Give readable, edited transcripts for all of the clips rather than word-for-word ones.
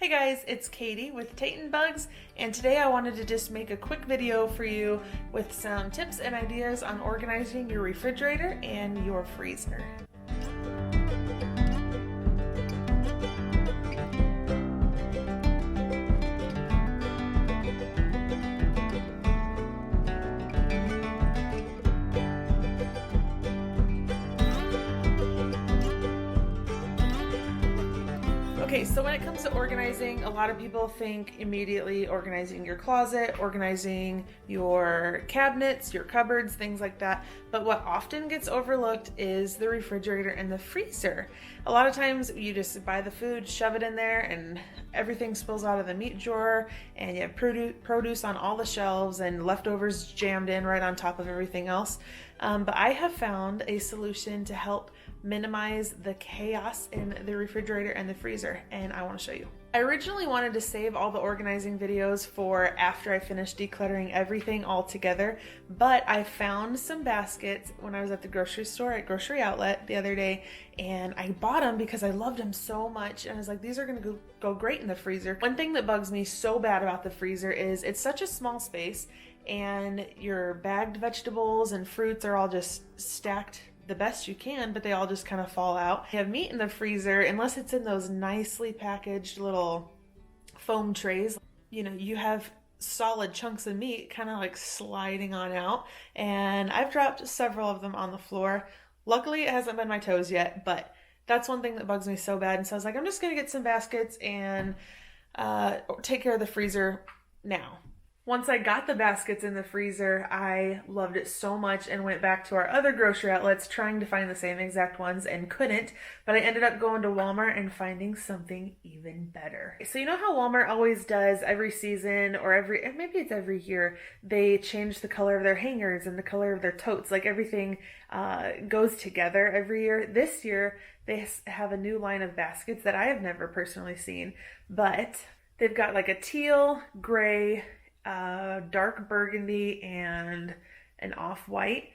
Hey guys, it's Katie with Tate and Bugs, and today I wanted to just make a quick video for you with some tips and ideas on organizing your refrigerator and your freezer. Okay, so when it comes to organizing, a lot of people think immediately organizing your closet, organizing your cabinets, your cupboards, things like that. But what often gets overlooked is the refrigerator and the freezer. A lot of times you just buy the food, shove it in there, and everything spills out of the meat drawer, and you have produce on all the shelves and leftovers jammed in right on top of everything else. But I have found a solution to help minimize the chaos in the refrigerator and the freezer, and I want to show you. I originally wanted to save all the organizing videos for after I finished decluttering everything all together, but I found some baskets when I was at the grocery store at Grocery Outlet the other day, and I bought them because I loved them so much, and I was like, these are gonna go great in the freezer. One thing that bugs me so bad about the freezer is it's such a small space, and your bagged vegetables and fruits are all just stacked the best you can, but they all just kind of fall out. You have meat in the freezer, unless it's in those nicely packaged little foam trays, you know, you have solid chunks of meat kind of like sliding on out, and I've dropped several of them on the floor. Luckily it hasn't been my toes yet, but that's one thing that bugs me so bad, and so I was like, I'm just gonna get some baskets and take care of the freezer now. Once I got the baskets in the freezer, I loved it so much and went back to our other grocery outlets trying to find the same exact ones and couldn't, but I ended up going to Walmart and finding something even better. So you know how Walmart always does every season or maybe it's every year, they change the color of their hangers and the color of their totes, like everything goes together every year. This year, they have a new line of baskets that I have never personally seen, but they've got like a teal, gray, dark burgundy, and an off-white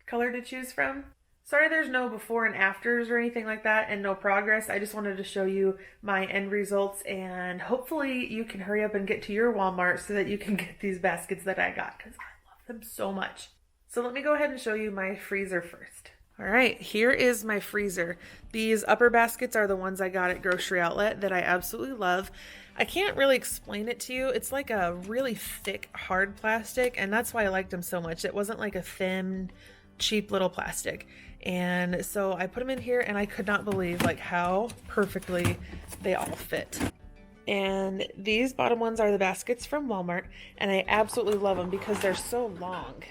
color to choose from. Sorry there's no before and afters or anything like that, and no progress. I just wanted to show you my end results, and hopefully you can hurry up and get to your Walmart so that you can get these baskets that I got, because I love them so much. So let me go ahead and show you my freezer first. All right, here is my freezer. These upper baskets are the ones I got at Grocery Outlet that I absolutely love. I can't really explain it to you. It's like a really thick, hard plastic, and that's why I liked them so much. It wasn't like a thin, cheap little plastic. And so I put them in here, and I could not believe like how perfectly they all fit. And these bottom ones are the baskets from Walmart, and I absolutely love them because they're so long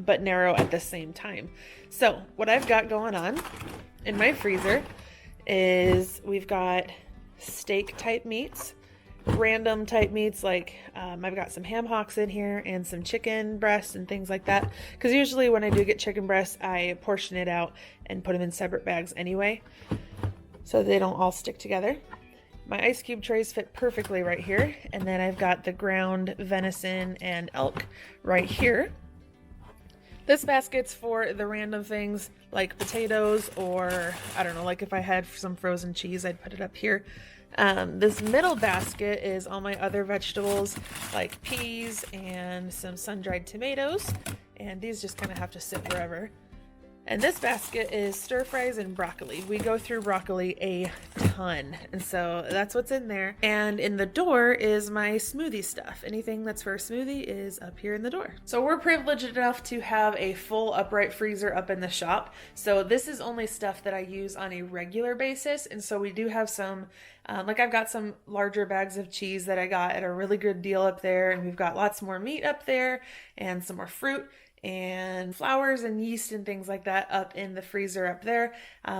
but narrow at the same time. So what I've got going on in my freezer is we've got steak type meats, random type meats, like I've got some ham hocks in here and some chicken breasts and things like that, because usually when I do get chicken breasts I portion it out and put them in separate bags anyway so they don't all stick together. My ice cube trays fit perfectly right here, and then I've got the ground venison and elk right here. This basket's for the random things like potatoes, or I don't know, like if I had some frozen cheese, I'd put it up here. This middle basket is all my other vegetables like peas and some sun-dried tomatoes, and these just kind of have to sit wherever. And this basket is stir fries and broccoli. We go through broccoli a ton, and so that's what's in there. And in the door is my smoothie stuff. Anything that's for a smoothie is up here in the door. So we're privileged enough to have a full upright freezer up in the shop. So this is only stuff that I use on a regular basis. And so we do have some, like I've got some larger bags of cheese that I got at a really good deal up there. And we've got lots more meat up there and some more fruit and flours and yeast and things like that up in the freezer up there.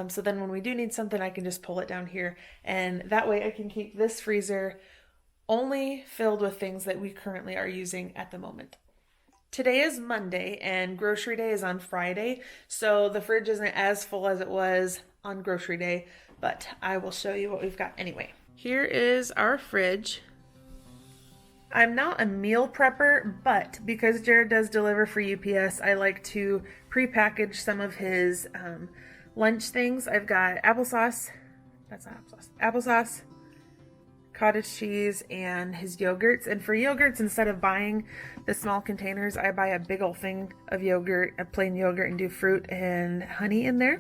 So then when we do need something, I can just pull it down here, and that way I can keep this freezer only filled with things that we currently are using at the moment. Today is Monday and grocery day is on Friday, so the fridge isn't as full as it was on grocery day, but I will show you what we've got anyway. Here is our fridge. I'm not a meal prepper, but because Jarrod does deliver for UPS, I like to pre-package some of his lunch things. I've got applesauce, that's not applesauce, cottage cheese, and his yogurts. And for yogurts, instead of buying the small containers, I buy a big old thing of yogurt, a plain yogurt, and do fruit and honey in there.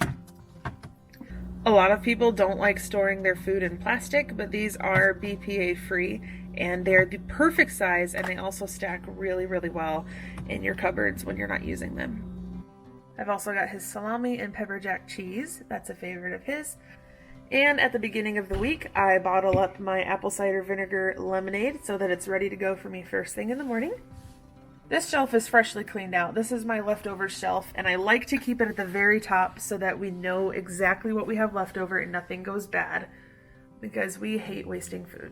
A lot of people don't like storing their food in plastic, but these are BPA free and they're the perfect size, and they also stack really, really well in your cupboards when you're not using them. I've also got his salami and pepper jack cheese. That's a favorite of his. And at the beginning of the week, I bottle up my apple cider vinegar lemonade so that it's ready to go for me first thing in the morning. This shelf is freshly cleaned out. This is my leftover shelf, and I like to keep it at the very top so that we know exactly what we have left over and nothing goes bad, because we hate wasting food.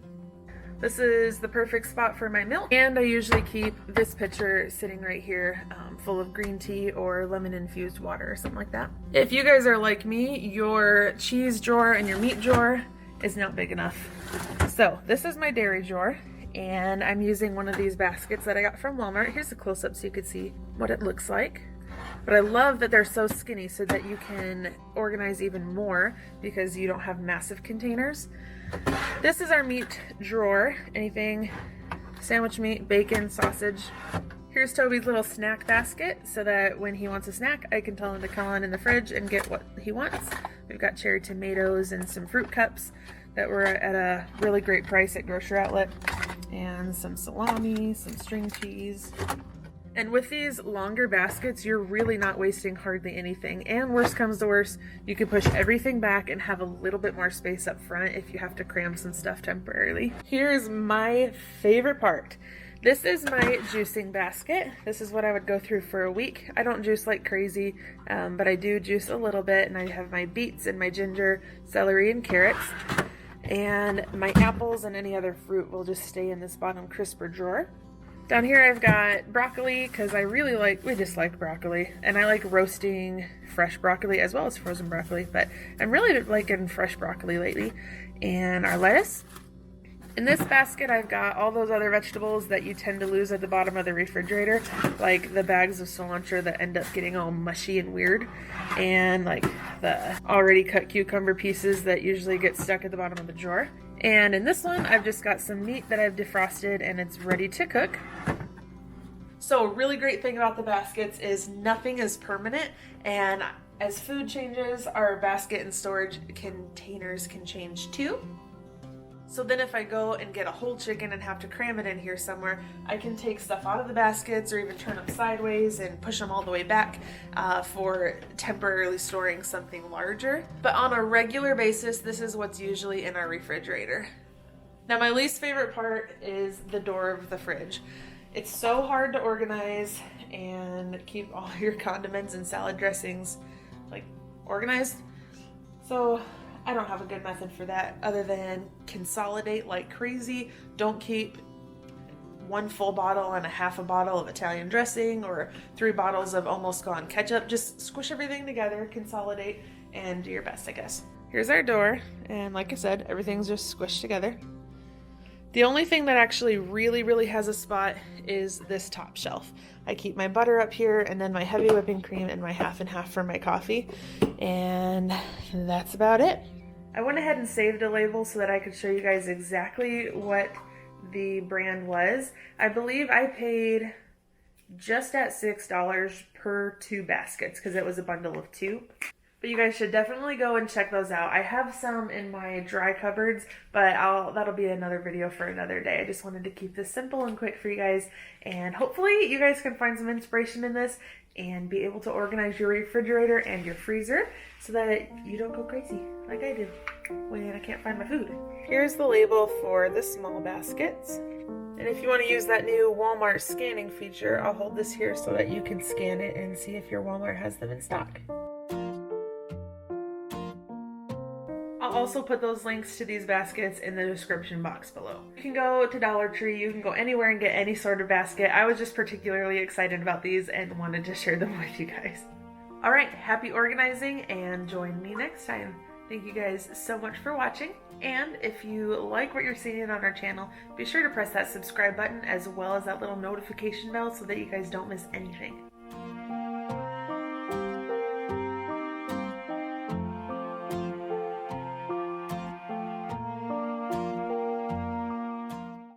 This is the perfect spot for my milk, and I usually keep this pitcher sitting right here full of green tea or lemon infused water or something like that. If you guys are like me, your cheese drawer and your meat drawer is not big enough. So this is my dairy drawer, and I'm using one of these baskets that I got from Walmart. Here's a close-up so you can see what it looks like. But I love that they're so skinny so that you can organize even more because you don't have massive containers. This is our meat drawer. Anything, sandwich meat, bacon, sausage. Here's Toby's little snack basket so that when he wants a snack, I can tell him to come on in the fridge and get what he wants. We've got cherry tomatoes and some fruit cups that were at a really great price at Grocery Outlet, and some salami, some string cheese. And with these longer baskets, you're really not wasting hardly anything. And worst comes to worst, you can push everything back and have a little bit more space up front if you have to cram some stuff temporarily. Here's my favorite part. This is my juicing basket. This is what I would go through for a week. I don't juice like crazy, but I do juice a little bit, and I have my beets and my ginger, celery, and carrots. And my apples and any other fruit will just stay in this bottom crisper drawer. Down here I've got broccoli, because we just like broccoli, and I like roasting fresh broccoli as well as frozen broccoli, but I'm really liking fresh broccoli lately. And our lettuce. In this basket I've got all those other vegetables that you tend to lose at the bottom of the refrigerator, like the bags of cilantro that end up getting all mushy and weird, and like the already cut cucumber pieces that usually get stuck at the bottom of the drawer. And in this one, I've just got some meat that I've defrosted and it's ready to cook. So a really great thing about the baskets is nothing is permanent, and as food changes, our basket and storage containers can change too. So then if I go and get a whole chicken and have to cram it in here somewhere, I can take stuff out of the baskets or even turn them sideways and push them all the way back for temporarily storing something larger. But on a regular basis, this is what's usually in our refrigerator. Now my least favorite part is the door of the fridge. It's so hard to organize and keep all your condiments and salad dressings like organized. So I don't have a good method for that other than consolidate like crazy. Don't keep one full bottle and a half a bottle of Italian dressing or 3 bottles of almost gone ketchup. Just squish everything together, consolidate, and do your best, I guess. Here's our door, and like I said, everything's just squished together. The only thing that actually really has a spot is this top shelf. I keep my butter up here, and then my heavy whipping cream and my half and half for my coffee, and that's about it. I went ahead and saved a label so that I could show you guys exactly what the brand was. I believe I paid just at $6 per 2 baskets because it was a bundle of 2. But you guys should definitely go and check those out. I have some in my dry cupboards, but that'll be another video for another day. I just wanted to keep this simple and quick for you guys, and hopefully you guys can find some inspiration in this and be able to organize your refrigerator and your freezer so that you don't go crazy like I do when I can't find my food. Here's the label for the small baskets. And if you want to use that new Walmart scanning feature, I'll hold this here so that you can scan it and see if your Walmart has them in stock. I'll also put those links to these baskets in the description box below. You can go to Dollar Tree, you can go anywhere and get any sort of basket. I was just particularly excited about these and wanted to share them with you guys. Alright, happy organizing and join me next time. Thank you guys so much for watching. And if you like what you're seeing on our channel, be sure to press that subscribe button as well as that little notification bell so that you guys don't miss anything.